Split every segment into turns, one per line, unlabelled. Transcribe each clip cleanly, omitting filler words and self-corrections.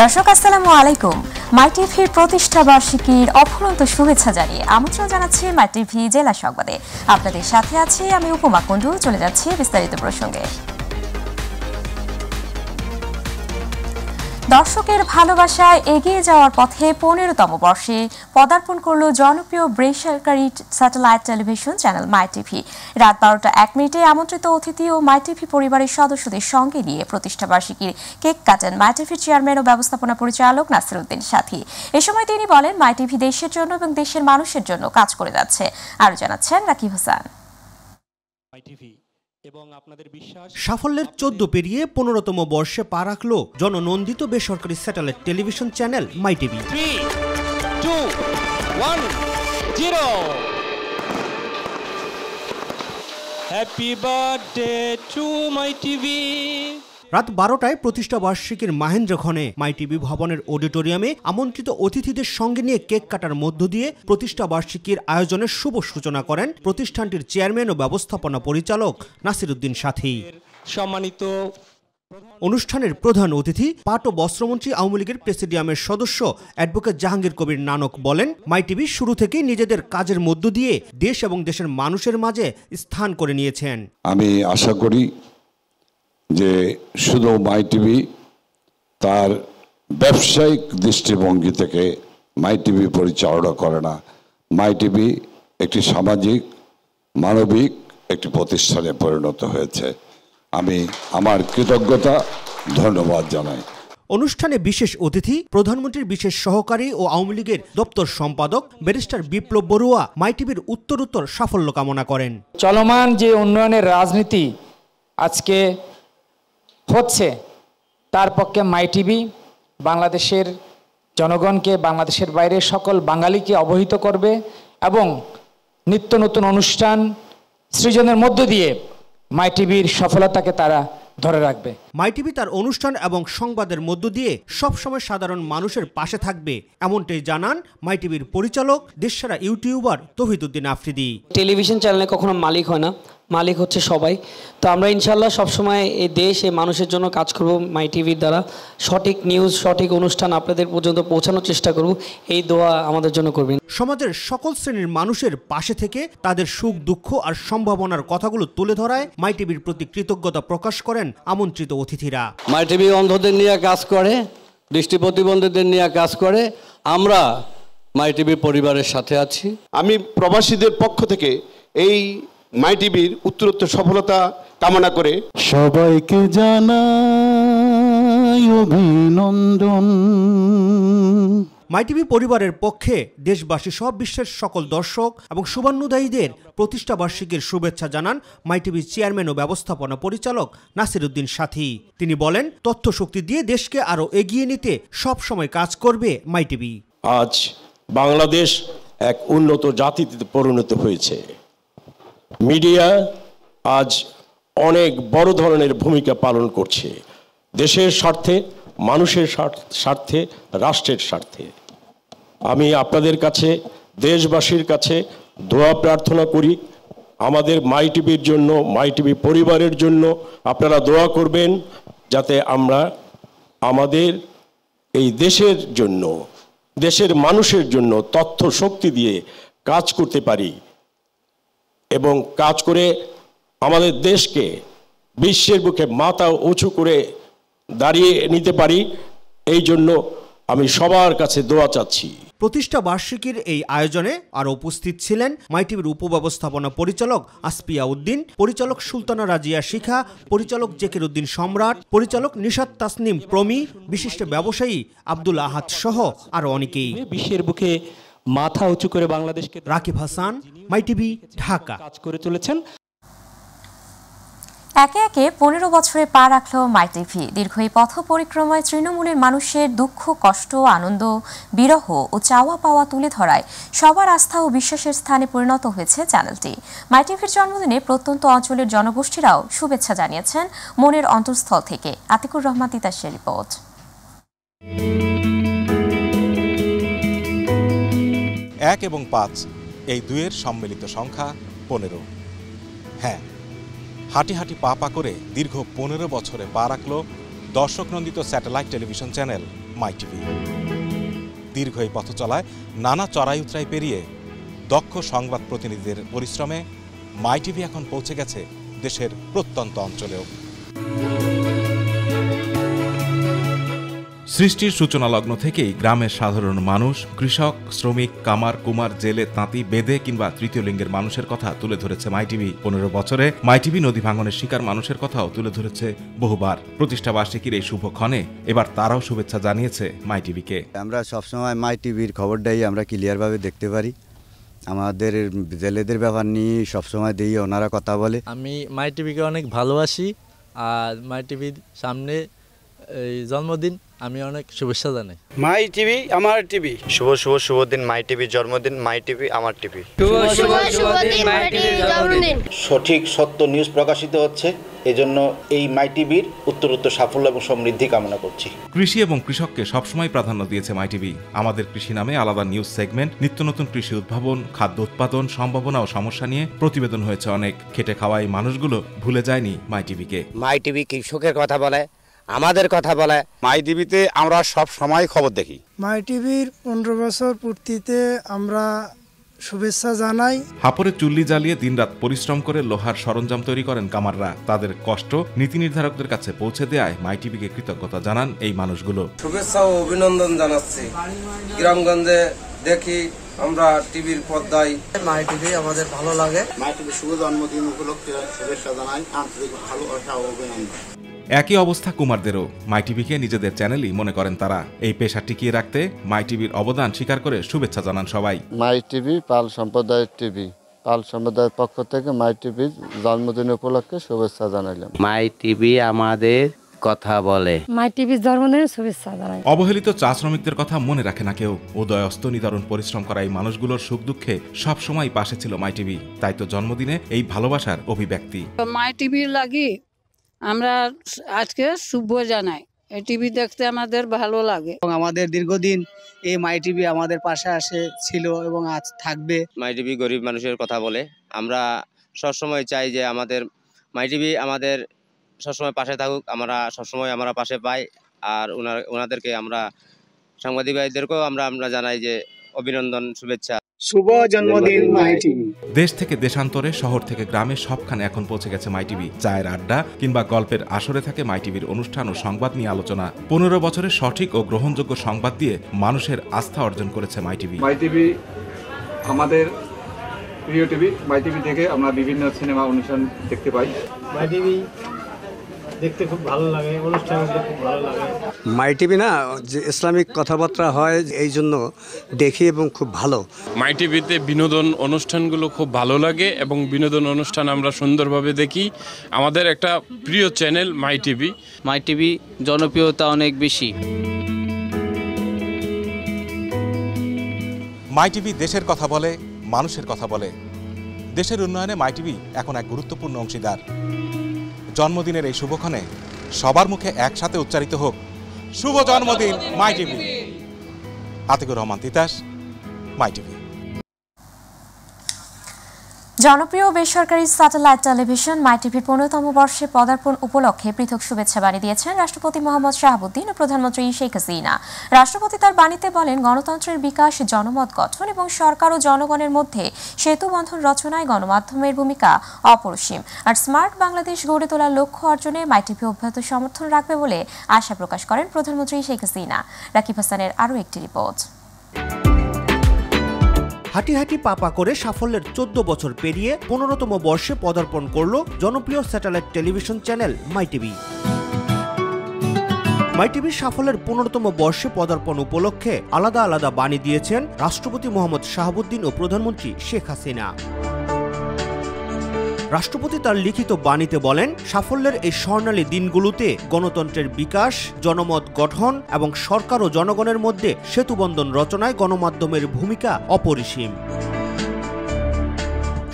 দর্শক আসসালামু আলাইকুম। মাই টিভির প্রতিষ্ঠা বার্ষিকীর অফুরন্ত শুভেচ্ছা জানিয়ে আমন্ত্রণ জানাচ্ছি মাই টিভি জেলা সংবাদে। আপনাদের সাথে আছি আমি উপমা কুণ্ডু। চলে যাচ্ছি বিস্তারিত প্রসঙ্গে। দর্শকের ভালোবাসায় এগিয়ে যাওয়ার পথে 15তম বর্ষে পদার্পণ করল জনপ্রিয় বেসরকারি satellite television channel my TV. রাত 12টা 1 মিনিটে আমন্ত্রিত অতিথি ও মাই টিভি পরিবারের সদস্যদের সঙ্গে নিয়ে প্রতিষ্ঠা বার্ষিকীর কেক কাটেন মাই টিভির চেয়ারম্যান ও ব্যবস্থাপনা পরিচালক নাসির উদ্দিন সাথী। এ সময় তিনি বলেন, মাই টিভি দেশের জন্য এবং দেশের মানুষের জন্য কাজ করে যাচ্ছে। আরো জানাচ্ছেন রাকিব হাসান।
সাফল্যের 14 পেরিয়ে 15তম বর্ষে পা রাখল জননন্দিত বেসরকারি satellite television channel my TV.
3, 2, 1, 0 happy birthday to my TV.
রাত 12টায় প্রতিষ্ঠা বার্ষিকীর মাহেন্দ্রক্ষণে মাই টিভি ভবনের অডিটোরিয়ামে আমন্ত্রিত অতিথিদের সঙ্গে নিয়ে কেক কাটার মধ্য দিয়ে প্রতিষ্ঠা বার্ষিকীর আয়োজনের শুভ সূচনা করেন প্রতিষ্ঠানটির চেয়ারম্যান ও ব্যবস্থাপনা পরিচালক নাসির উদ্দিন সাথী।
সম্মানিত
অনুষ্ঠানের প্রধান অতিথি পাট ও বস্ত্রমন্ত্রী আওয়ামী লীগের প্রেসিডিয়ামের সদস্য অ্যাডভোকেট জাহাঙ্গীর কবির নানক বলেন, মাই টিভি শুরু থেকেই নিজেদের কাজের মধ্য দিয়ে দেশ এবং দেশের মানুষের মাঝে স্থান করে নিয়েছেন।
আমি আশা করি যে শুধু মাই টিভি তার ব্যবসায়িক দৃষ্টিভঙ্গি থেকে মাই টিভি পরিচালনা করে না, মাই টিভি একটি সামাজিক মানবিক একটি প্রতিষ্ঠানে পরিণত হয়েছে। আমি আমার কৃতজ্ঞতা ধন্যবাদ জানাই।
অনুষ্ঠানে বিশেষ অতিথি প্রধানমন্ত্রীর বিশেষ সহকারী ও আওয়ামী লীগের দপ্তর সম্পাদক ব্যারিস্টার বিপ্লব বড়ুয়া মাই টিভির উত্তরোত্তর সাফল্য কামনা করেন।
চলমান যে উন্নয়নের রাজনীতি আজকে হচ্ছে তার পক্ষে মাই টিভি বাংলাদেশের জনগণকে, বাংলাদেশের বাইরে সকল বাঙালিকে অবহিত করবে এবং নিত্য নতুন অনুষ্ঠান সৃজনের মধ্য দিয়ে মাই টিভির সফলতাকে তারা ধরে রাখবে।
মাই টিভি তার অনুষ্ঠান এবং সংবাদের মধ্য দিয়ে সবসময় সাধারণ মানুষের পাশে থাকবে, এমনটাই জানান মাই টিভির পরিচালক দেশসেরা ইউটিউবার তৌহিদুদ্দিন আফ্রিদি।
টেলিভিশন চ্যানেলে কখনো মালিক হয় না, মালিক হচ্ছে সবাই। তো আমরা ইনশাল্লাহ সবসময় এই দেশ এই মানুষের জন্য কাজ করব। মাই টিভির দ্বারা সঠিক নিউজ, সঠিক অনুষ্ঠান আপনাদের পর্যন্ত পৌঁছানোর চেষ্টা করব। এই দোয়া আমাদের জন্য করবেন।
সমাজের সকল শ্রেণীর মানুষের পাশে থেকে তাদের সুখ দুঃখ আর সম্ভাবনার কথাগুলো তুলে ধরায় মাই টিভির প্রতি কৃতজ্ঞতা প্রকাশ করেন আমন্ত্রিত অতিথিরা।
মাই টিভি অন্ধদের নিয়ে কাজ করে, দৃষ্টি প্রতিবন্ধীদের নিয়ে কাজ করে। আমরা মাই টিভি পরিবারের সাথে আছি।
আমি প্রবাসীদের পক্ষ থেকে এই মাই টিভির উত্তরোত্তর সফলতা কামনা করে
সবাইকে জানাই অভিনন্দন।
মাই টিভি পরিবারের পক্ষে দেশবাসী সব বিশ্বের সকল দর্শক এবং শুভান্নুদায়ীদের প্রতিষ্ঠা বার্ষিকীর শুভেচ্ছা জানান মাই টিভির চেয়ারম্যান ও ব্যবস্থাপনা পরিচালক নাসির উদ্দিন সাথী। তিনি বলেন, তথ্য শক্তি দিয়ে দেশকে আরো এগিয়ে নিতে সব সময় কাজ করবে মাই টিভি।
আজ বাংলাদেশ এক উন্নত জাতিতে পরিণত হয়েছে। মিডিয়া আজ অনেক বড় ধরনের ভূমিকা পালন করছে দেশের স্বার্থে, মানুষের স্বার্থে, রাষ্ট্রের স্বার্থে। আমি আপনাদের কাছে, দেশবাসীর কাছে দোয়া প্রার্থনা করি আমাদের মাই টিভির জন্য, মাই টিভি পরিবারের জন্য আপনারা দোয়া করবেন যাতে আমরা আমাদের এই দেশের জন্য, দেশের মানুষের জন্য তথ্য শক্তি দিয়ে কাজ করতে পারি এবং কাজ করে আমাদের দেশকে বিশ্বের বুকে মাথা উঁচু করে দাঁড়িয়ে নিতে পারি। এই জন্য আমি সবার কাছে দোয়া চাচ্ছি।
প্রতিষ্ঠা বার্ষিকীর এই আয়োজনে আরো উপস্থিত ছিলেন মাই টিভির উপব্যবস্থাপনা পরিচালক আসপিয়া উদ্দিন, পরিচালক সুলতানা রাজিয়া শিখা, পরিচালক জেকির উদ্দিন সম্রাট, পরিচালক নিশাত তাসনিম প্রমি, বিশিষ্ট ব্যবসায়ী আব্দুল আহাদ সহ আরো অনেকেই।
বিশ্বের বুকে মাথা উঁচু করে বাংলাদেশকে
রাকিব হাসান, মাই টিভি, ঢাকা।
কাজ করে চলেছেন।
একে একে 15 বছরে পা রাখল মাই টিভি। দীর্ঘ এই পথ পরিক্রমায় তৃণমূলের মানুষের দুঃখ, কষ্ট, আনন্দ, বিরহ ও চাওয়া পাওয়া তুলে ধরায় সবার আস্থা ও বিশ্বাসের স্থানে পরিণত হয়েছে চ্যানেলটি। মাই টিভির জন্মদিনে প্রত্যন্ত অঞ্চলের জনগোষ্ঠীরাও শুভেচ্ছা জানিয়েছেন মনের অন্তঃস্থল থেকে। আতিকুর রহমান তিতাসের রিপোর্ট।
1 এবং 5 এই দুয়ের সম্মিলিত সংখ্যা 15। হ্যাঁ, হাঁটি হাঁটি পা পা করে দীর্ঘ 15 বছরে পা রাখল দর্শকনন্দিত satellite television channel my TV. দীর্ঘ এই পথ চলায় নানা চড়াই উতরাই পেরিয়ে দক্ষ সংবাদ প্রতিনিধিদের পরিশ্রমে মাই টিভি এখন পৌঁছে গেছে দেশের প্রত্যন্ত অঞ্চলেও। সৃষ্টির সূচনা লগ্ন থেকেই গ্রামের সাধারণ মানুষ, কৃষক, শ্রমিক, কামার, কুমার, জেলে, তাঁতি, বেদে কিংবা তৃতীয় লিঙ্গের মানুষের কথা তুলে ধরেছে মাই টিভি। 15 বছরে মাই টিভি নদী ভাঙনের শিকার মানুষের কথাও তুলে ধরেছে বহুবার। প্রতিষ্ঠা বার্ষিকীর এই শুভক্ষণে এবার তারাও শুভেচ্ছা জানিয়েছে মাই টিভিকে।
আমরা সবসময় মাই টিভির খবরটাই আমরা ক্লিয়ারভাবে দেখতে পারি। আমাদের জেলেদের ব্যাপার নিয়ে সবসময় দিই, ওনারা কথা বলে।
আমি মাই টিভিকে অনেক ভালোবাসি, আর মাই টিভির সামনে এই জন্মদিন আমি অনেক শুভেচ্ছা জানাই।
মাই টিভি আমার টিভি।
শুভ দিন মাই টিভির জন্মদিন। মাই টিভি আমার টিভি।
সঠিক সত্য নিউজ প্রকাশিত হচ্ছে, এজন্য এই মাই টিভির উত্তরোত্তর সাফল্য এবং সমৃদ্ধি কামনা করছি।
কৃষি এবং কৃষককে সবসময় প্রাধান্য দিয়েছে মাই টিভি। আমাদের কৃষি নামে আলাদা নিউজ সেগমেন্ট, নিত্য নতুন কৃষি উদ্ভাবন, খাদ্য উৎপাদন, সম্ভাবনা ও সমস্যা নিয়ে প্রতিবেদন হয়েছে অনেক। খেটে খাওয়া এই মানুষগুলো ভুলে যায়নি মাই টিভিকে।
মাই টিভি কৃষকের কথা বলে, আমাদের কথা বলে।
মাই টিভিতে আমরা সব সময় খবর দেখি।
মাই টিভির 15 বছর পূর্তিতে আমরা শুভেচ্ছা জানাই।
হাপরে চুল্লি জ্বালিয়ে দিনরাত পরিশ্রম করে লোহার সরঞ্জাম তৈরি করেন কামাররা। তাদের কষ্ট নীতি নির্ধারকদের কাছে পৌঁছে দেয় মাই টিভিকে কৃতজ্ঞতা জানান এই মানুষগুলো।
শুভেচ্ছা ও অভিনন্দন জানাচ্ছি। গ্রামগঞ্জে দেখি আমরা টিভির পর্দায়।
মাই টিভি আমাদের ভালো লাগে।
মাই টিভি শুভ জন্মদিন উপলক্ষে শুভেচ্ছা জানাই, আন্তরিক ভালোবাসা ও অভিনন্দন।
একই অবস্থা কুমারদেরও। মাই টিভিকে নিজেদের চ্যানেলই মনে করেন তারা। এই পেশা টিকিয়ে রাখতে মাই টিভির অবদান স্বীকার করে শুভেচ্ছা জানান সবাই।
মাই টিভি পাল সম্প্রদায়ের টিভি। পাল সম্প্রদায়ের পক্ষ থেকে মাই টিভির জন্মদিন উপলক্ষে শুভেচ্ছা জানাইলাম।
মাই টিভি আমাদের কথা বলে।
মাই টিভির জন্মদিনের শুভেচ্ছা জানাই।
অবহেলিত চা শ্রমিকদের কথা মনে রাখে না কেউ। উদয়স্ত নিদারুণ পরিশ্রম করা এই মানুষগুলোর সুখ দুঃখে সব সময় পাশে ছিল মাই টিভি। তাই তো জন্মদিনে এই ভালোবাসার অভিব্যক্তি।
মাই টিভির লাগি আমরা আজকে শুভ জানাই। এই টিভি দেখতে আমাদের ভালো লাগে।
আমাদের দীর্ঘদিন এই মাই টিভি আমাদের পাশে ছিল এবং আজ থাকবে।
মাই টিভি গরিব মানুষের কথা বলে। আমরা সবসময় চাই যে আমাদের মাই টিভি আমাদের সবসময় পাশে থাকুক, আমরা সবসময় আমরা পাশে পাই। আর ওনাদেরকে আমরা সাংবাদিক ভাইদেরকেও আমরা জানাই যে অভিনন্দন, শুভেচ্ছা,
শুভ জন্মদিন মাই টিভি।
দেশ থেকে দেশান্তরে, শহর থেকে গ্রামে সবখানে এখন পৌঁছে গেছে মাই টিভি। চায়ের আড্ডা কিংবা গল্পের আসরে থাকে মাই টিভির অনুষ্ঠান ও সংবাদ নিয়ে আলোচনা। 15 বছরের সঠিক ও গ্রহণযোগ্য সংবাদ দিয়ে মানুষের আস্থা অর্জন করেছে মাই টিভি।
মাই টিভি আমাদের প্রিয় টিভি। মাই টিভি থেকে আমরা বিভিন্ন সিনেমা অনুষ্ঠান দেখতে পাই।
মাই টিভি দেখতে খুব ভালো লাগে, অনুষ্ঠান খুব ভালো লাগে।
মাই টিভি না যে ইসলামিক কথাবার্তা হয় এই জন্য দেখি এবং খুব ভালো।
মাই টিভিতে বিনোদন অনুষ্ঠানগুলো খুব ভালো লাগে এবং বিনোদন অনুষ্ঠান আমরা সুন্দরভাবে দেখি। আমাদের একটা প্রিয় channel my TV.
My TV জনপ্রিয়তা অনেক বেশি।
মাই টিভি দেশের কথা বলে, মানুষের কথা বলে। দেশের উন্নয়নে মাই টিভি এখন এক গুরুত্বপূর্ণ অংশীদার। জন্মদিনের এই শুভক্ষণে সবার মুখে একসাথে উচ্চারিত হোক শুভ জন্মদিন মাই টিভি। আতিকুর রহমান তিতাস, মাই টিভি।
জনপ্রিয় বেসরকারি স্যাটেলাইট টেলিভিশন মাই টিভির 15তম বর্ষে পদার্পণ উপলক্ষে পৃথক শুভেচ্ছা বাণী দিয়েছেন রাষ্ট্রপতি মোহাম্মদ শাহাবুদ্দিন ও প্রধানমন্ত্রী শেখ হাসিনা। রাষ্ট্রপতি তার বাণীতে বলেন, গণতন্ত্রের বিকাশ, জনমত গঠন এবং সরকার ও জনগণের মধ্যে সেতু বন্ধন রচনায় গণমাধ্যমের ভূমিকা অপরিসীম। আর স্মার্ট বাংলাদেশ গড়ে তোলার লক্ষ্য অর্জনে মাই টিভি অব্যাহত সমর্থন রাখবে বলে আশা প্রকাশ করেন প্রধানমন্ত্রী শেখ হাসিনা। রাকিব হাসানের আরও একটি রিপোর্ট।
হাঁটি হাঁটি পাপা করে সাফল্যের 14 বছর পেরিয়ে 15তম বর্ষে পদার্পণ করল জনপ্রিয় satellite television channel my TV. My টিভির সাফল্যের 15তম বর্ষে পদার্পণ উপলক্ষে আলাদা আলাদা বাণী দিয়েছেন রাষ্ট্রপতি মোহাম্মদ শাহাবুদ্দিন ও প্রধানমন্ত্রী শেখ হাসিনা। রাষ্ট্রপতি তার লিখিত বাণীতে বলেন, সাফল্যের এই স্বর্ণালী দিনগুলোতে গণতন্ত্রের বিকাশ, জনমত গঠন এবং সরকার ও জনগণের মধ্যে সেতুবন্ধন রচনায় গণমাধ্যমের ভূমিকা অপরিসীম।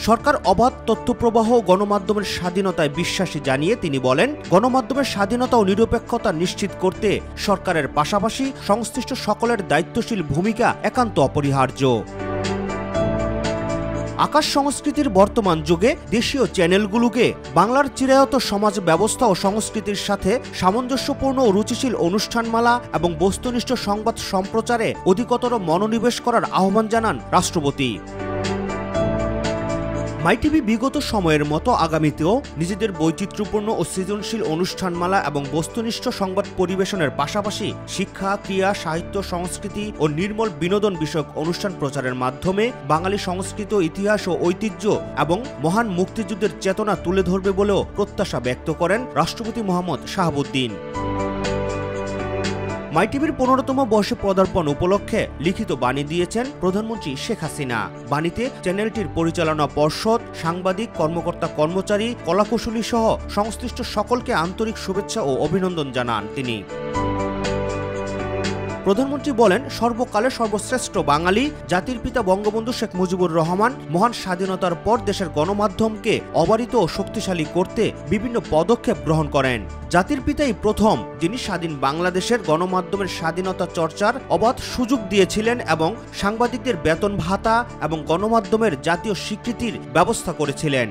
সরকার অবাধ তথ্যপ্রবাহ ও গণমাধ্যমের স্বাধীনতায় বিশ্বাসী জানিয়ে তিনি বলেন, গণমাধ্যমের স্বাধীনতা ও নিরপেক্ষতা নিশ্চিত করতে সরকারের পাশাপাশি সংশ্লিষ্ট সকলের দায়িত্বশীল ভূমিকা একান্ত অপরিহার্য। আকাশ সংস্কৃতির বর্তমান যুগে দেশীয় চ্যানেলগুলোকে বাংলার চিরায়ত সমাজ ব্যবস্থা ও সংস্কৃতির সাথে সামঞ্জস্যপূর্ণ ও রুচিশীল অনুষ্ঠানমালা এবং বস্তুনিষ্ঠ সংবাদ সম্প্রচারে অধিকতর মনোনিবেশ করার আহ্বান জানান রাষ্ট্রপতি। মাইটিভি বিগত সময়ের মতো আগামীতেও নিজেদের বৈচিত্র্যপূর্ণ ও সৃজনশীল অনুষ্ঠানমালা এবং বস্তুনিষ্ঠ সংবাদ পরিবেশনের পাশাপাশি শিক্ষা, ক্রীড়া, সাহিত্য, সংস্কৃতি ও নির্মল বিনোদন বিষয়ক অনুষ্ঠান প্রচারের মাধ্যমে বাঙালি সংস্কৃতি, ইতিহাস ও ঐতিহ্য এবং মহান মুক্তিযুদ্ধের চেতনা তুলে ধরবে বলেও প্রত্যাশা ব্যক্ত করেন রাষ্ট্রপতি মোহাম্মদ শাহাবুদ্দিন। মাইটিভির ১৫তম বর্ষে পদার্পণ উপলক্ষে লিখিত বাণী দিয়েছেন প্রধানমন্ত্রী শেখ হাসিনা। বাণীতে চ্যানেলটির পরিচালনা পর্ষদ, সাংবাদিক, কর্মকর্তা, কর্মচারী, কলাকুশলী সহ সংশ্লিষ্ট সকলকে আন্তরিক শুভেচ্ছা ও অভিনন্দন জানান তিনি। প্রধানমন্ত্রী বলেন, সর্বকালের সর্বশ্রেষ্ঠ বাঙালি জাতির পিতা বঙ্গবন্ধু শেখ মুজিবুর রহমান মহান স্বাধীনতার পর দেশের গণমাধ্যমকে অবারিত ও শক্তিশালী করতে বিভিন্ন পদক্ষেপ গ্রহণ করেন। জাতির পিতাই প্রথম যিনি স্বাধীন বাংলাদেশের গণমাধ্যমের স্বাধীনতা চর্চার অবাধ সুযোগ দিয়েছিলেন এবং সাংবাদিকদের বেতন ভাতা এবং গণমাধ্যমের জাতীয় স্বীকৃতির ব্যবস্থা করেছিলেন।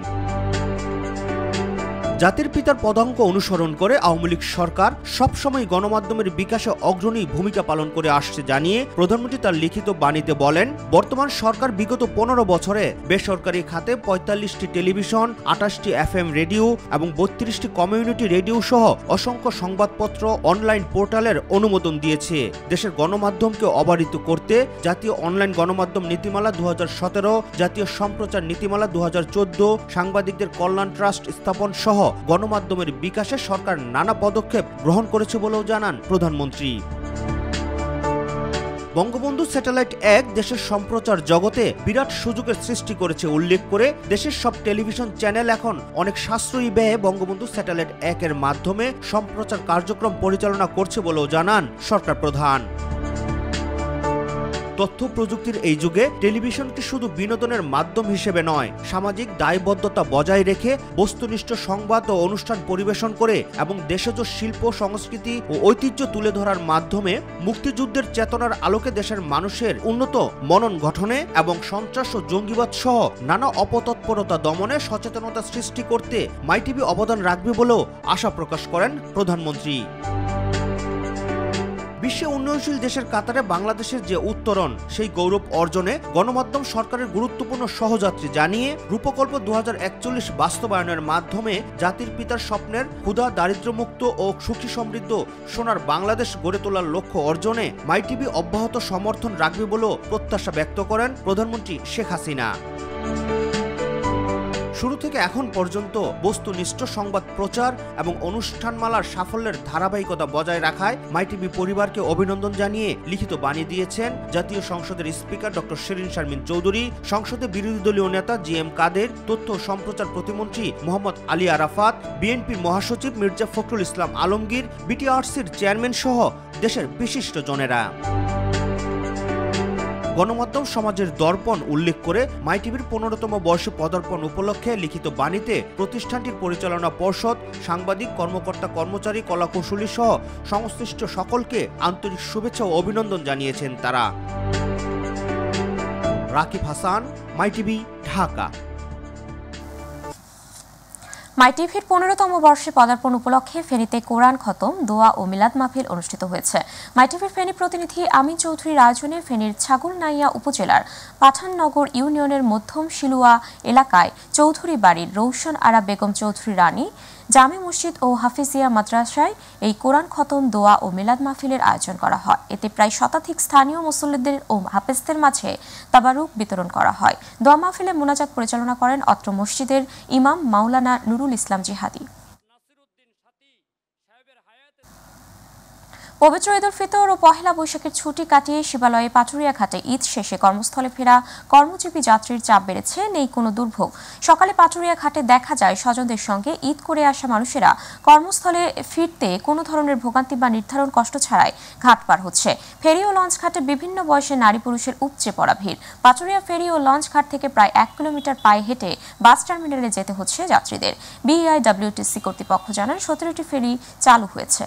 জাতির পিতার পদাঙ্ক অনুসরণ করে আওয়ামী লীগ সরকার সবসময় গণমাধ্যমের বিকাশে অগ্রণী ভূমিকা পালন করে আসছে জানিয়ে প্রধানমন্ত্রী তার লিখিত বাণীতে বলেন, বর্তমান সরকার বিগত ১৫ বছরে বেসরকারি খাতে ৪৫টি টেলিভিশন, ২৮টি FM রেডিও এবং ৩২টি কমিউনিটি রেডিও সহ অসংখ্য সংবাদপত্র, অনলাইন পোর্টালের অনুমোদন দিয়েছে। দেশের গণমাধ্যমকে অবারিত করতে জাতীয় অনলাইন গণমাধ্যম নীতিমালা ২০১৭, জাতীয় সম্প্রচার নীতিমালা ২০১৪, সাংবাদিকদের কল্যাণ ট্রাস্ট স্থাপন সহ গণমাধ্যমের বিকাশে সরকার নানা পদক্ষেপ গ্রহণ করেছে বলেও জানান প্রধানমন্ত্রী। বঙ্গবন্ধু স্যাটেলাইট ১ দেশের সম্প্রচার জগতে বিরাট সুযোগের সৃষ্টি করেছে উল্লেখ করে দেশের সব টেলিভিশন চ্যানেল এখন অনেক সাশ্রয়ী ব্যয়ে বঙ্গবন্ধু স্যাটেলাইট ১ এর মাধ্যমে সম্প্রচার কার্যক্রম পরিচালনা করছে বলেও জানান সরকার প্রধান। তথ্য প্রযুক্তির এই যুগে টেলিভিশনকে শুধু বিনোদনের মাধ্যম হিসেবে নয়, সামাজিক দায়বদ্ধতা বজায় রেখে বস্তুনিষ্ঠ সংবাদ ও অনুষ্ঠান পরিবেশন করে এবং দেশজ শিল্প, সংস্কৃতি ও ঐতিহ্য তুলে ধরার মাধ্যমে মুক্তিযুদ্ধের চেতনার আলোকে দেশের মানুষের উন্নত মনন গঠনে এবং সন্ত্রাস ও জঙ্গিবাদ সহ নানা অপতৎপরতা দমনে সচেতনতা সৃষ্টি করতে মাইটিভি অবদান রাখবে বলেও আশা প্রকাশ করেন প্রধানমন্ত্রী। বিশ্বে উন্নয়নশীল দেশের কাতারে বাংলাদেশের যে উত্তরণ, সেই গৌরব অর্জনে গণমাধ্যম সরকারের গুরুত্বপূর্ণ সহযাত্রী জানিয়ে রূপকল্প ২০৪১ বাস্তবায়নের মাধ্যমে জাতির পিতার স্বপ্নের ক্ষুধা, দারিদ্র্যমুক্ত ও সুখী সমৃদ্ধ সোনার বাংলাদেশ গড়ে তোলার লক্ষ্য অর্জনে মাইটিভি অব্যাহত সমর্থন রাখবে বলেও প্রত্যাশা ব্যক্ত করেন প্রধানমন্ত্রী শেখ হাসিনা। শুরু থেকে এখন পর্যন্ত বস্তুনিষ্ঠ সংবাদ প্রচার এবং অনুষ্ঠানমালার সাফল্যের ধারাবাহিকতা বজায় রাখায় মাইটিভি পরিবারকে অভিনন্দন জানিয়ে লিখিত বাণী দিয়েছেন জাতীয় সংসদের স্পিকার ডক্টর শিরিন শারমিন চৌধুরী, সংসদে বিরোধী দলীয় নেতা GM কাদের, তথ্য ও সম্প্রচার প্রতিমন্ত্রী মোহাম্মদ আলী আরাফাত, বিএনপির মহাসচিব মির্জা ফখরুল ইসলাম আলমগীর, বিটিআরসির চেয়ারম্যান সহ দেশের বিশিষ্ট জনেরা। গণমাধ্যম সমাজের দর্পণ উল্লেখ করে মাইটিভির ১৫তম বর্ষে পদার্পণ উপলক্ষে লিখিত বাণীতে প্রতিষ্ঠানটির পরিচালনা পর্ষদ, সাংবাদিক, কর্মকর্তা, কর্মচারী, কলাকুশলী সহ সংশ্লিষ্ট সকলকে আন্তরিক শুভেচ্ছা ও অভিনন্দন জানিয়েছেন তারা। রাকিব হাসান, মাইটিভি, ঢাকা।
মাইটিভির ১৫তম বর্ষে পদার্পণ উপলক্ষে ফেনীতে কোরআন খতম, দোয়া ও মিলাদ মাহফিল অনুষ্ঠিত হয়েছে। মাইটিভির ফেনী প্রতিনিধি আমিন চৌধুরীর আয়োজনে ফেনীর ছাগলনাইয়া উপজেলার পাঠাননগর ইউনিয়নের মধ্যম শিলুয়া এলাকায় চৌধুরী বাড়ির রৌশন আরা বেগম চৌধুরী রানী জামে মসজিদ ও হাফিজিয়া মাদ্রাসায় এই কোরআন খতম, দোয়া ও মিলাদ মাহফিলের আয়োজন করা হয়। এতে প্রায় শতাধিক স্থানীয় মুসল্লিদের ও হাফেজদের মাঝে তাবারুক বিতরণ করা হয়। দোয়া মাহফিলে মোনাজাত পরিচালনা করেন অত্র মসজিদের ইমাম মাওলানা নুরুল ইসলাম জিহাদি। পবিত্র ঈদ উল ফিতর ও পহেলা বৈশাখের ছুটি কাটিয়ে শিবালয়ে পাটুরিয়া ঘাটে ঈদ শেষে কর্মস্থলে ফেরা কর্মজীবী যাত্রীর চাপ বেড়েছে, নেই কোনো দুর্ভোগ। সকালে পাটুরিয়া ঘাটে দেখা যায় স্বজনদের সঙ্গে ঈদ করে আসা মানুষেরা কর্মস্থলে ফিরতে কোনো ধরনের ভোগান্তি বা নির্ধারণ কষ্ট ছাড়াই ঘাট পার হচ্ছে। ফেরি ও লঞ্চ ঘাটে বিভিন্ন বয়সের নারী পুরুষের উপচে পড়া ভিড়। পাটুরিয়া ফেরি ও লঞ্চ ঘাট থেকে প্রায় ১ কিলোমিটার পায়ে হেঁটে বাস টার্মিনালে যেতে হচ্ছে যাত্রীদের। বিআইডব্লিউটিসি কর্তৃপক্ষ জানান ১৭টি ফেরি চালু হয়েছে।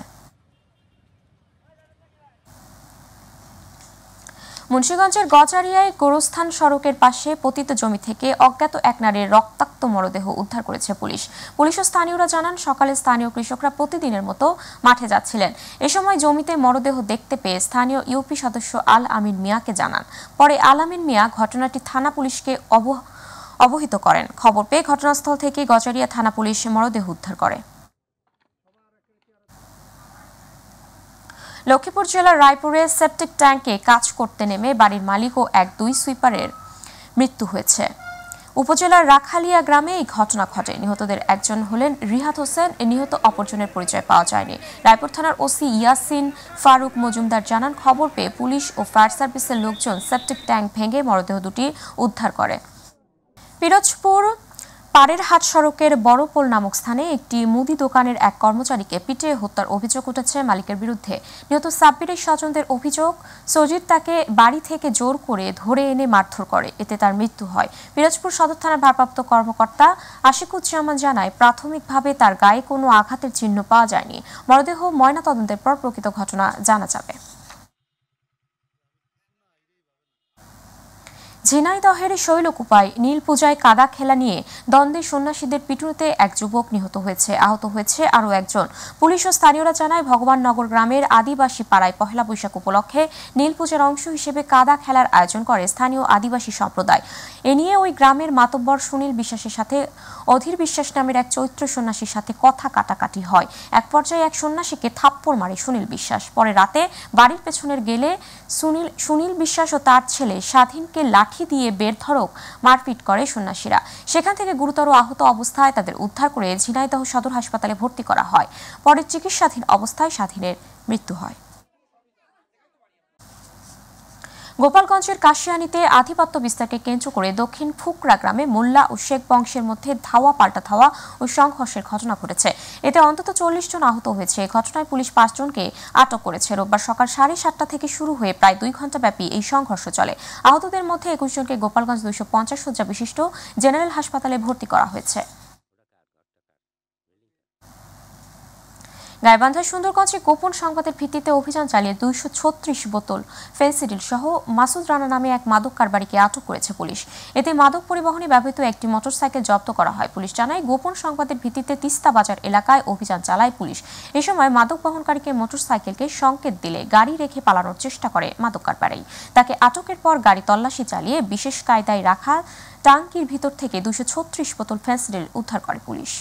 মুন্সিগঞ্জের গজারিয়ায় গোরস্থান সড়কের পাশে পতিত জমি থেকে অজ্ঞাত এক নারীর রক্তাক্ত মরদেহ উদ্ধার করেছে পুলিশ। পুলিশ ও স্থানীয়রা জানান, সকালে স্থানীয় কৃষকরা প্রতিদিনের মতো মাঠে যাচ্ছিলেন। এ সময় জমিতে মরদেহ দেখতে পেয়ে স্থানীয় ইউপি সদস্য আল আমিন মিয়াকে জানান। পরে আল আমিন মিয়া ঘটনাটি থানা পুলিশকে অবহিত করেন। খবর পেয়ে ঘটনাস্থল থেকে গজারিয়া থানা পুলিশ মরদেহ উদ্ধার করে। লক্ষ্মীপুর জেলার রায়পুরে সেপটিক ট্যাঙ্কে কাজ করতে নেমে বাড়ির মালিক ও দুই সুইপারের মৃত্যু হয়েছে। উপজেলার রাখালিয়া গ্রামে এই ঘটনা ঘটে। নিহতদের একজন হলেন রিহাত হোসেন। নিহত অপরজনের পরিচয় পাওয়া যায়নি। রায়পুর থানার ওসি ইয়াসিন ফারুক মজুমদার জানান, খবর পেয়ে পুলিশ ও ফায়ার সার্ভিসের লোকজন সেপটিক ট্যাঙ্ক ভেঙে মরদেহ দুটি উদ্ধার করে। পিরোজপুর পাড়ের হাট সড়কের বড়পোল নামক স্থানে একটি মুদি দোকানের এক কর্মচারীকে পিটিয়ে হত্যার অভিযোগ উঠেছে মালিকের বিরুদ্ধে। নিহত সাব্বিরের স্বজনদের অভিযোগ, সজিদ তাকে বাড়ি থেকে জোর করে ধরে এনে মারধর করে, এতে তার মৃত্যু হয়। পিরোজপুর সদর থানার ভারপ্রাপ্ত কর্মকর্তা আশিকুজ্জামান জানায়, প্রাথমিকভাবে তার গায়ে কোনো আঘাতের চিহ্ন পাওয়া যায়নি। মরদেহ ময়নাতদন্তের পর প্রকৃত ঘটনা জানা যাবে। ঝিনাইদহের শৈলকুপায় নীল পূজায় কাদা খেলা নিয়ে দ্বন্দ্বে সন্ন্যাসীদের পিটুনিতে এক যুবক নিহত হয়েছে। আহত হয়েছে আরও একজন। পুলিশ ও স্থানীয়রা জানায়, ভগবাননগর গ্রামের আদিবাসী পাড়ায় পহেলা বৈশাখ উপলক্ষে নীল পূজার অংশ হিসেবে কাদা খেলার আয়োজন করে স্থানীয় আদিবাসী সম্প্রদায়। এ নিয়ে ওই গ্রামের মাতব্বর সুনীল বিশ্বাসের সাথে অধীর বিশ্বাস নামের এক চৈত্র সন্ন্যাসীর সাথে কথা কাটাকাটি হয়। এক পর্যায়ে এক সন্ন্যাসীকে থাপ্পড় মারে সুনীল বিশ্বাস। পরে রাতে বাড়ির পেছনের গেলে সুনীল বিশ্বাস ও তার ছেলে স্বাধীনকে লাঠি দিয়ে বেধড়ক মারপিট করে সন্ন্যাসীরা। সেখান থেকে গুরুতর আহত অবস্থায় তাদের উদ্ধার করে ঝিনাইদহ সদর হাসপাতালে ভর্তি করা হয়। পরে চিকিৎসাধীন অবস্থায় স্বাধীনের মৃত্যু হয়। গোপালগঞ্জের কাশিয়ানীতে আধিপত্য বিস্তারকে কেন্দ্র করে দক্ষিণ ফুকরা গ্রামে মোল্লা ও শেখ বংশের মধ্যে ধাওয়া পাল্টা ধাওয়া ও সংঘর্ষের ঘটনা ঘটেছে। এতে অন্তত 40 জন আহত হয়েছে। এই ঘটনায় পুলিশ 5 জনকে আটক করেছে। রোববার সকাল 7:30 থেকে শুরু হয়ে প্রায় 2 ঘন্টা ব্যাপী এই সংঘর্ষ চলে। আহতদের মধ্যে 21 জনকে গোপালগঞ্জ 250 শয্যা বিশিষ্ট জেনারেল হাসপাতালে ভর্তি করা হয়েছে। গাইবান্ধার সুন্দরগঞ্জে গোপন সংবাদের ভিত্তিতে অভিযান চালিয়ে 236 বোতল ফেন্সিডিল সহ মাসুদ রানা নামে এক মাদক কারবারিকে আটক করেছে পুলিশ। এতে মাদক পরিবহনে ব্যবহৃত একটি মোটরসাইকেল জব্দ করা হয়। পুলিশ জানায়, গোপন সংবাদের ভিত্তিতে তিস্তা বাজার এলাকায় অভিযান চালায় পুলিশ। এ সময় মাদক বহনকারীকে মোটরসাইকেলকে সংকেত দিলে গাড়ি রেখে পালানোর চেষ্টা করে মাদক কারবারি। তাকে আটকের পর গাড়ি তল্লাশি চালিয়ে বিশেষ কায়দায় রাখা টাঙ্কির ভিতর থেকে 236 বোতল ফেন্সিডিল উদ্ধার করে পুলিশ।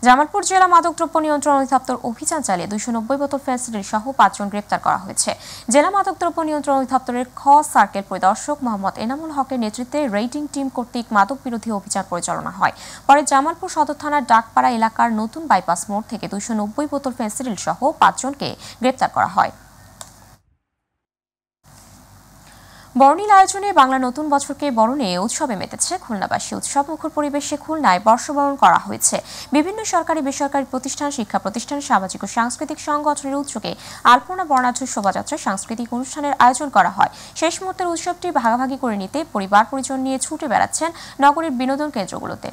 জামালপুর জেলা মাদকদ্রব্য নিয়ন্ত্রণ অধিদপ্তর অভিযান চালিয়ে 290 বোতল ফেন্সিডিল সহ 5 জন গ্রেপ্তার করা হয়েছে। জেলা মাদকদ্রব্য নিয়ন্ত্রণ অধিদপ্তরের খ সার্কেল পরিদর্শক মোহাম্মদ এনামুল হকের নেতৃত্বে রেইডিং টিম কর্তৃক মাদক বিরোধী অভিযান পরিচালনা হয়। পরে জামালপুর সদর থানার ডাকপাড়া এলাকার নতুন বাইপাস মোড় থেকে 290 বোতল ফেন্সিডিল সহ 5 জনকে গ্রেপ্তার করা হয়। বর্ণিল আয়োজনে বাংলা নতুন বছরকে বরণে উৎসবে মেতেছে খুলনাবাসী। উৎসব মুখর পরিবেশে খুলনায় বর্ষবরণ করা হয়েছে। বিভিন্ন সরকারি বেসরকারি প্রতিষ্ঠান, শিক্ষা প্রতিষ্ঠান, সামাজিক ও সাংস্কৃতিক সংগঠনের উদ্যোগে আলপনা বর্ণাঢ্য শোভাযাত্রা, সাংস্কৃতিক অনুষ্ঠানের আয়োজন করা হয়। শেষ মুহূর্তের উৎসবটি ভাগাভাগি করে নিতে পরিবার পরিজন নিয়ে ছুটে বেড়াচ্ছেন নগরীর বিনোদন কেন্দ্রগুলোতে।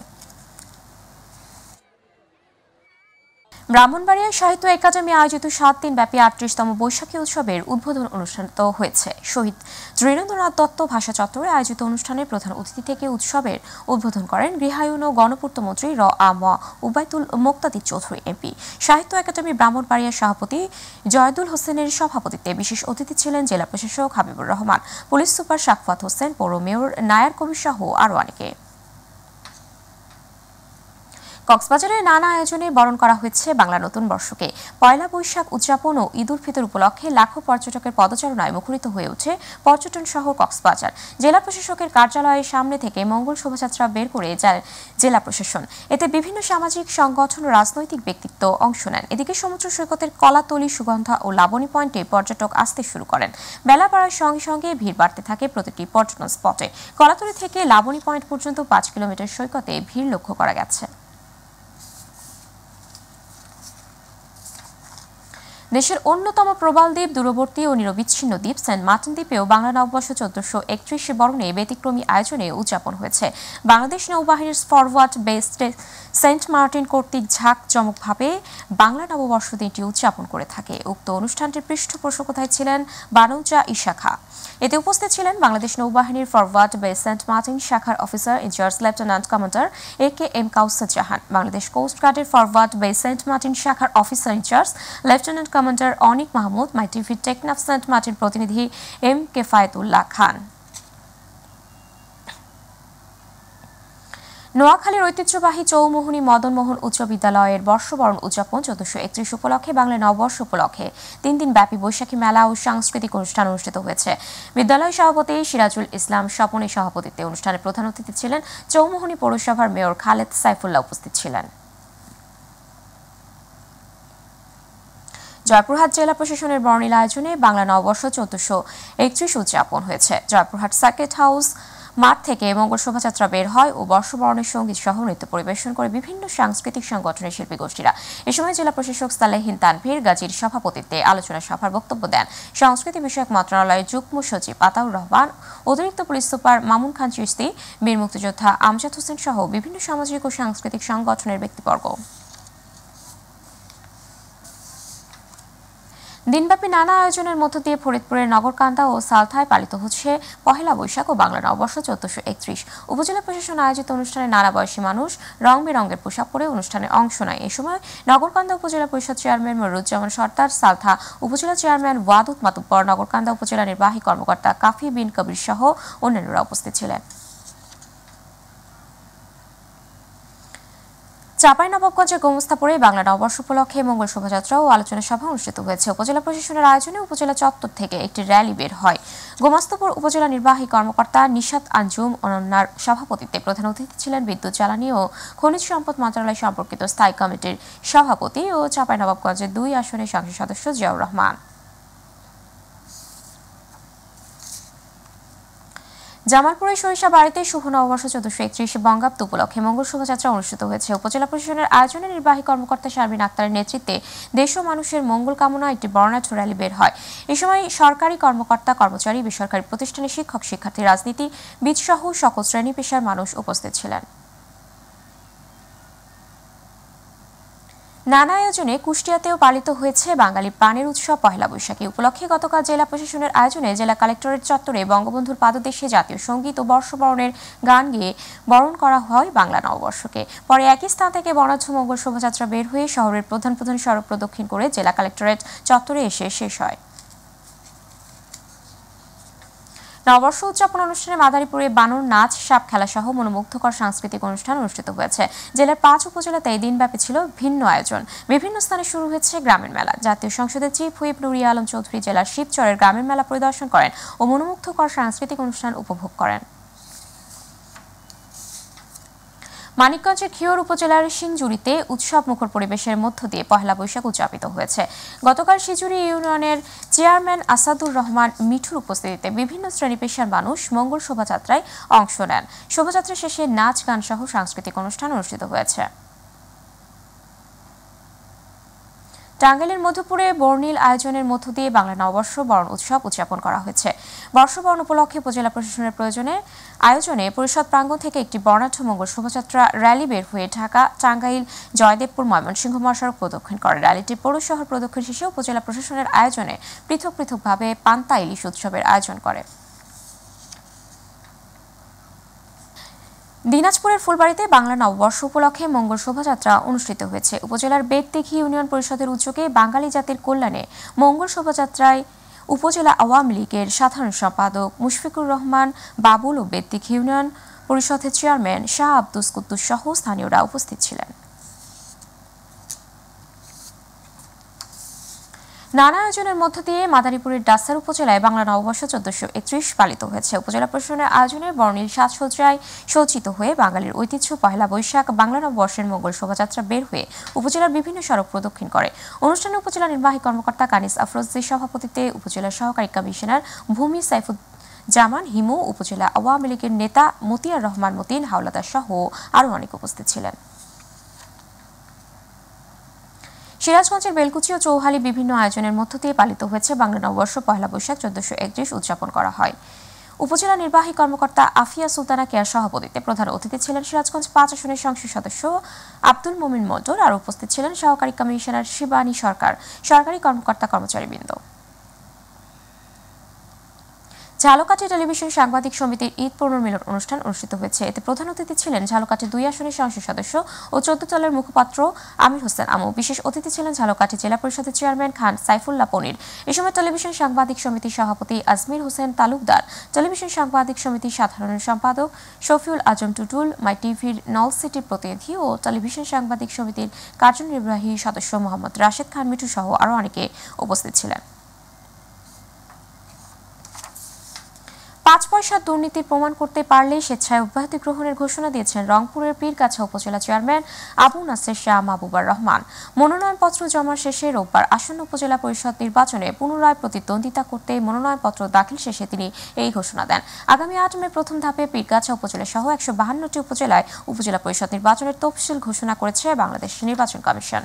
ব্রাহ্মণবাড়িয়ায় সাহিত্য একাডেমি আয়োজিত 7 দিন ব্যাপী 38তম বৈশাখী উৎসবের উদ্বোধন অনুষ্ঠান হয়েছে। শহীদ ধীরেন্দ্রনাথ দত্ত ভাষা চত্বরে আয়োজিত অনুষ্ঠানের প্রধান অতিথি থেকে উৎসবের উদ্বোধন করেন গৃহায়ন ও গণপূর্ত মন্ত্রী আ.ম. উবাইদুল মোক্তাদির চৌধুরী এমপি। সাহিত্য একাডেমি ব্রাহ্মণবাড়িয়ার সভাপতি জয়দুল হোসেনের সভাপতিত্বে বিশেষ অতিথি ছিলেন জেলা প্রশাসক হাবিবুর রহমান, পুলিশ সুপার শাকওয়াত হোসেন, পৌর মেয়র নায়ার কবির সহ আরও অনেকে। কক্সবাজারে নানা আয়োজনে বরণ করা হয়েছে বাংলা নতুন বর্ষকে। পয়লা বৈশাখ উদযাপন ও ঈদ উল ফিতর উপলক্ষে লাখো পর্যটকের পদচারণায় মুখরিত হয়ে ওঠে পর্যটন শহর কক্সবাজার। জেলা প্রশাসকের কার্যালয়ের সামনে থেকে মঙ্গল শোভাযাত্রা বের করে যায় জেলা প্রশাসন। এতে বিভিন্ন সামাজিক সংগঠন ও রাজনৈতিক ব্যক্তিত্ব অংশ নেন। এদিকে সমুদ্র সৈকতের কলাতলি, সুগন্ধা ও লাবণী পয়েন্টে পর্যটক আসতে শুরু করেন। বেলা বাড়ার সঙ্গে সঙ্গে ভিড় বাড়তে থাকে প্রতিটি পর্যটন স্পটে। কলাতলি থেকে লাবণী পয়েন্ট পর্যন্ত 5 কিলোমিটার সৈকতে ভিড় লক্ষ্য করা গেছে। দেশের অন্যতম প্রবাল দ্বীপ, দূরবর্তী ও নিরবিচ্ছিন্ন দ্বীপ সেন্ট মার্টিন দ্বীপেও বাংলা নববর্ষ 1431 বরণে ব্যতিক্রমী আয়োজনে উদযাপন হয়েছে। বাংলাদেশ নৌবাহিনীর ফরওয়ার্ড বেস সেন্ট মার্টিন কর্তৃক ঝাঁকজমকভাবে বাংলা নববর্ষ দিনটি উদযাপন করে থাকে। উক্ত অনুষ্ঠানটির পৃষ্ঠপোষকতায় ছিলেন বানৌজা ইশাখা। এতে উপস্থিত ছিলেন বাংলাদেশ নৌবাহিনীর ফরওয়ার্ড বেস সেন্ট মার্টিন শাখার officer in charge lieutenant commander AK-M Kawsar Jahan, Bangladesh coast গার্ডের ফরওয়ার্ড বেস সেন্ট মার্টিন শাখার officer in charge lieutenant commander Anik Mahmud, মাইটিভির টেকনাফ সেন্ট মার্টিন প্রতিনিধি M কেফায়েতুল্লাহ খান। নোয়াখালীর ঐতিহ্যবাহী চৌমুহনী মদনমোহন উচ্চ বিদ্যালয়ের বর্ষবরণ উদযাপন 1431 উপলক্ষে বাংলা নববর্ষ উপলক্ষে 3 দিন ব্যাপী বৈশাখী মেলা ও সাংস্কৃতিক অনুষ্ঠান অনুষ্ঠিত হয়েছে। বিদ্যালয় সভাপতি সিরাজুল ইসলাম স্বপনের সভাপতিত্বে অনুষ্ঠানে প্রধান অতিথি ছিলেন চৌমুহনী পৌরসভার মেয়র খালেদ সাইফুল্লাহ উপস্থিত ছিলেন। জয়পুরহাট জেলা প্রশাসনের বর্ণিল আয়োজনে বাংলা নববর্ষ 1431 উদযাপন হয়েছে। জয়পুরহাট সার্কিট হাউস মাঠ থেকে মঙ্গল শোভাযাত্রা বের হয় ও বর্ষবরণের সঙ্গীত সহ নৃত্য পরিবেশন করে বিভিন্ন সাংস্কৃতিক সংগঠনের শিল্পী গোষ্ঠীরা। এ সময় জেলা প্রশাসক সালেহিন তানভীর গাজীর সভাপতিত্বে আলোচনা সভার বক্তব্য দেন সংস্কৃতি বিষয়ক মন্ত্রণালয়ের যুগ্ম সচিব আতাউর রহমান, অতিরিক্ত পুলিশ সুপার মামুন খান চিশতি, বীর মুক্তিযোদ্ধা আমজাদ হোসেন সহ বিভিন্ন সামাজিক ও সাংস্কৃতিক সংগঠনের ব্যক্তিবর্গ। দিনব্যাপী নানা আয়োজনের মধ্য দিয়ে ফরিদপুরের নগরকান্দা ও সালথায় পালিত হচ্ছে পহেলা বৈশাখ ও বাংলা নববর্ষ 1431। উপজেলা প্রশাসন আয়োজিত অনুষ্ঠানে নানা বয়সী মানুষ রং বেরঙের পোশাক পরে অনুষ্ঠানে অংশ নেয়। এ সময় নগরকান্দা উপজেলা পরিষদ চেয়ারম্যান মনিরুজ্জামান সর্দার, সালথা উপজেলা চেয়ারম্যান ওয়াদুদ মাতুব্বর, নগরকান্দা উপজেলা নির্বাহী কর্মকর্তা কাফি বিন কবির সহ অন্যান্যরা উপস্থিত ছিলেন। চাঁপাইনবাবগঞ্জের গোমস্তাপুরে বাংলা নববর্ষ উপলক্ষে মঙ্গল শোভাযাত্রা ও আলোচনা সভা অনুষ্ঠিত হয়েছে। উপজেলা প্রশাসনের আয়োজনে উপজেলা চত্বর থেকে একটি র্যালি বের হয়। গোমস্তাপুর উপজেলা নির্বাহী কর্মকর্তা নিশাত আঞ্জুম অনন্যার সভাপতিত্বে প্রধান অতিথি ছিলেন বিদ্যুৎ, জ্বালানি ও খনিজ সম্পদ মন্ত্রণালয় সম্পর্কিত স্থায়ী কমিটির সভাপতি ও চাঁপাইনবাবগঞ্জের 2 আসনের সংসদ সদস্য জিয়াউর রহমান। জামালপুরের সরিষা বাড়িতে শুভ নববর্ষ 1431 বঙ্গাব্দ উপলক্ষে মঙ্গল শোভাযাত্রা অনুষ্ঠিত হয়েছে। উপজেলা প্রশাসনের আয়োজনে নির্বাহী কর্মকর্তা শারমিন আক্তারের নেতৃত্বে দেশ ও মানুষের মঙ্গল কামনা একটি বর্ণাঢ্য র্যালি বের হয়। এ সময় সরকারি কর্মকর্তা, কর্মচারী, বেসরকারি প্রতিষ্ঠানের শিক্ষক, শিক্ষার্থী, রাজনীতিবিদ সহ সকল শ্রেণী পেশার মানুষ উপস্থিত ছিলেন। নানা আয়োজনে কুষ্টিয়াতেও পালিত হয়েছে বাঙালি প্রাণের উৎসব পহেলা বৈশাখী উপলক্ষে গতকাল জেলা প্রশাসনের আয়োজনে জেলা কালেক্টরেট চত্বরে বঙ্গবন্ধুর পাদদেশে জাতীয় সঙ্গীত ও বর্ষবরণের গান গেয়ে বরণ করা হয় বাংলা নববর্ষকে। পরে একই স্থান থেকে বর্ণাঢ্য মঙ্গল শোভাযাত্রা বের হয়ে শহরের প্রধান প্রধান সড়ক প্রদক্ষিণ করে জেলা কালেক্টরেট চত্বরে এসে শেষ হয়। নববর্ষ উদযাপন অনুষ্ঠানে মাদারীপুরে বানর নাচ, সাপ খেলা সহ মনোমুগ্ধকর সাংস্কৃতিক অনুষ্ঠান অনুষ্ঠিত হয়েছে। জেলার 5 উপজেলাতে এই দিনব্যাপী ছিল ভিন্ন আয়োজন। বিভিন্ন স্থানে শুরু হয়েছে গ্রামীণ মেলা। জাতীয় সংসদের চিফ হুইপ নুরিয়া আলম চৌধুরী জেলার শিবচরের গ্রামীণ মেলা পরিদর্শন করেন ও মনোমুগ্ধকর সাংস্কৃতিক অনুষ্ঠান উপভোগ করেন। মানিকগঞ্জের খিওর উপজেলার সিংজুরিতে উৎসব মুখর পরিবেশের মধ্য দিয়ে পহেলা বৈশাখ উদযাপিত হয়েছে। গতকাল সিজুরি ইউনিয়নের চেয়ারম্যান আসাদুর রহমান মিঠুর উপস্থিতিতে বিভিন্ন শ্রেণী পেশার মানুষ মঙ্গল শোভাযাত্রায় অংশ নেন। শোভাযাত্রা শেষে নাচ, গান সহ সাংস্কৃতিক অনুষ্ঠান অনুষ্ঠিত হয়েছে। টাঙ্গাইলের মধুপুরে বর্ণিল আয়োজনের মধ্য দিয়ে বাংলা নববর্ষ বরণ উৎসব উদযাপন করা হয়েছে। বর্ষবরণ উপলক্ষে উপজেলা প্রশাসনের আয়োজনে পরিষদ প্রাঙ্গণ থেকে একটি বর্ণাঢ্য মঙ্গল শোভাযাত্রা র্যালি বের হয়ে ঢাকা, টাঙ্গাইল, জয়দেবপুর, ময়মনসিংহ মহাসড়ক প্রদক্ষিণ করে। র্যালিটি পৌর শহর প্রদক্ষিণ শেষে উপজেলা প্রশাসনের আয়োজনে পৃথক পৃথকভাবে পান্তা ইলিশ উৎসবের আয়োজন করে। দিনাজপুরের ফুলবাড়িতে বাংলা নববর্ষ উপলক্ষে মঙ্গল শোভাযাত্রা অনুষ্ঠিত হয়েছে। উপজেলার বেতদিঘি ইউনিয়ন পরিষদের উদ্যোগে বাঙালি জাতির কল্যাণে মঙ্গল শোভাযাত্রায় উপজেলা আওয়ামী লীগের সাধারণ সম্পাদক মুশফিকুর রহমান বাবুল ও বেতদিঘি ইউনিয়ন পরিষদের চেয়ারম্যান শাহ আব্দুস কুদ্দুস সহ স্থানীয়রা উপস্থিত ছিলেন। নানা আয়োজনের মধ্য দিয়ে মাদারীপুরের ডাসার উপজেলায় বাংলা নববর্ষ 1431 পালিত হয়েছে। উপজেলা প্রশাসনের আয়োজনে বর্ণিল সাজসজ্জায় সজ্জিত হয়ে বাঙালির ঐতিহ্য পহেলা বৈশাখ বাংলা নববর্ষের মঙ্গল শোভাযাত্রা বের হয়ে উপজেলার বিভিন্ন সড়ক প্রদক্ষিণ করে। অনুষ্ঠানে উপজেলা নির্বাহী কর্মকর্তা কানিস আফরোজের সভাপতিত্বে উপজেলার সহকারী কমিশনার ভূমি সাইফুজ্জামান হিমু, উপজেলা আওয়ামী লীগের নেতা মতিয়ার রহমান মতিন, হাওলাদার সহ আরও অনেক উপস্থিত ছিলেন। সিরাজগঞ্জের বেলকুচি ও চৌহালি বিভিন্ন আয়োজনের মধ্য দিয়ে পালিত হয়েছে বাংলা নববর্ষ পহেলা বৈশাখ 1431 উদযাপন করা হয়। উপজেলা নির্বাহী কর্মকর্তা আফিয়া সুলতানা কেয়ার সভাপতিত্বে প্রধান অতিথি ছিলেন সিরাজগঞ্জ 5 আসনের সংসদ সদস্য আব্দুল মোমিন মন্ডল আর উপস্থিত ছিলেন সহকারী কমিশনার শিবানী সরকার, সরকারি কর্মকর্তা কর্মচারীবৃন্দ। ঝালকাঠি টেলিভিশন সাংবাদিক সমিতির ঈদ পুনর্মিলন অনুষ্ঠান অনুষ্ঠিত হয়েছে। এতে প্রধান অতিথি ছিলেন ঝালকাঠি 2 আসনের সংসদ সদস্য ও 14 দলের মুখপাত্র আমির হোসেন আমু। বিশেষ অতিথি ছিলেন ঝালকাঠি জেলা পরিষদের চেয়ারম্যান খান সাইফুল্লাহ পনির। এ সময় টেলিভিশন সাংবাদিক সমিতির সভাপতি আজমির হোসেন তালুকদার, টেলিভিশন সাংবাদিক সমিতির সাধারণ সম্পাদক শফিউল আজম টুটুল, মাই টিভির নল সিটির প্রতিনিধি ও টেলিভিশন সাংবাদিক সমিতির কার্যনির্বাহী সদস্য মোহাম্মদ রাশেদ খান মিঠু সহ আরও অনেকে উপস্থিত ছিলেন। 5 পয়সা দুর্নীতির প্রমাণ করতে পারলে স্বেচ্ছায় অব্যাহতি গ্রহণের ঘোষণা দিয়েছেন রংপুরের পীরগাছা উপজেলা চেয়ারম্যান আবু নাসের শাহ মাহবুবুর রহমান। মনোনয়নপত্র জমা শেষে রোববার আসন্ন উপজেলা পরিষদ নির্বাচনে পুনরায় প্রতিদ্বন্দ্বিতা করতে মনোনয়নপত্র দাখিল শেষে তিনি এই ঘোষণা দেন। আগামী 8 মে প্রথম ধাপে পীরগাছা উপজেলা সহ 152টি উপজেলায় উপজেলা পরিষদ নির্বাচনের তফসিল ঘোষণা করেছে বাংলাদেশ নির্বাচন কমিশন।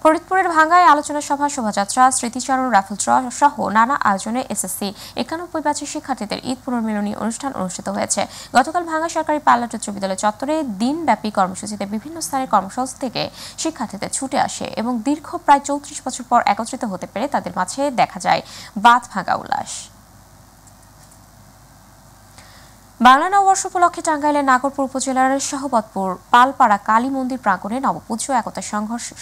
ফরিদপুরের ভাঙ্গায় আলোচনা সভা, শোভাযাত্রা, স্মৃতিচারণ, রাফেল ড্র সহ নানা আয়োজনে এসএসসি 91 ব্যাচের শিক্ষার্থীদের ঈদ পুনর্মিলনী অনুষ্ঠান অনুষ্ঠিত হয়েছে। গতকাল ভাঙ্গা সরকারি পাইলট উচ্চ বিদ্যালয় চত্বরে দিনব্যাপী কর্মসূচিতে বিভিন্ন স্থানের কর্মস্থল থেকে শিক্ষার্থীদের ছুটে আসে এবং দীর্ঘ প্রায় 34 বছর পর একত্রিত হতে পেরে তাদের মাঝে দেখা যায় বাঁধ ভাঙা উল্লাস। বাংলা নববর্ষ উপলক্ষে টাঙ্গাইলের নাগরপুর উপজেলার শাহবতপুর পালপাড়া কালী মন্দির প্রাঙ্গণে নবপূজ্য একতা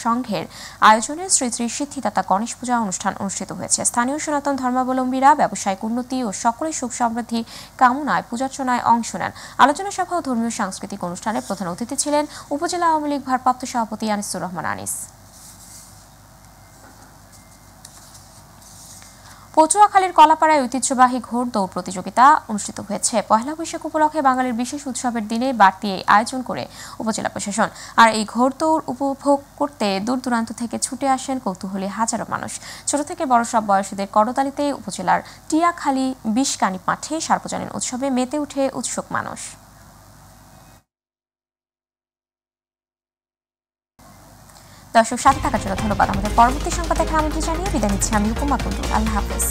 সংঘের আয়োজনে শ্রী শ্রী সিদ্ধিদাতা গণেশ পূজা অনুষ্ঠান অনুষ্ঠিত হয়েছে। স্থানীয় সনাতন ধর্মাবলম্বীরা ব্যবসায়িক উন্নতি ও সকলের সুখ সমৃদ্ধি কামনায় পূজার্চনায় অংশ নেন। আলোচনা সভা ও ধর্মীয় সাংস্কৃতিক অনুষ্ঠানে প্রধান অতিথি ছিলেন উপজেলা আওয়ামী লীগ ভারপ্রাপ্ত সভাপতি আনিসুর রহমান আনিস। পটুয়াখালীর কলাপাড়ায় ঐতিহ্যবাহী ঘোড় দৌড় প্রতিযোগিতা অনুষ্ঠিত হয়েছে। পহেলা বৈশাখ উপলক্ষে বাঙালির বিশেষ উৎসবের দিনে বাড়তি আয়োজন করে উপজেলা প্রশাসন। আর এই ঘোড় দৌড় উপভোগ করতে দূর দূরান্ত থেকে ছুটে আসেন কৌতূহলী হাজারো মানুষ। ছোট থেকে বড় সব বয়সীদের করতালিতে উপজেলার টিয়াখালী বিষকানি মাঠে সার্বজনীন উৎসবে মেতে উঠে উৎসুক মানুষ। দর্শক, সাথে থাকার জন্য ধন্যবাদ। আমাদের পরবর্তী সংবাদ দেখার আমন্ত্রণ জানিয়ে বিদায় নিচ্ছি আমি উপমা কুন্ডু। আল্লাহ হাফেজ।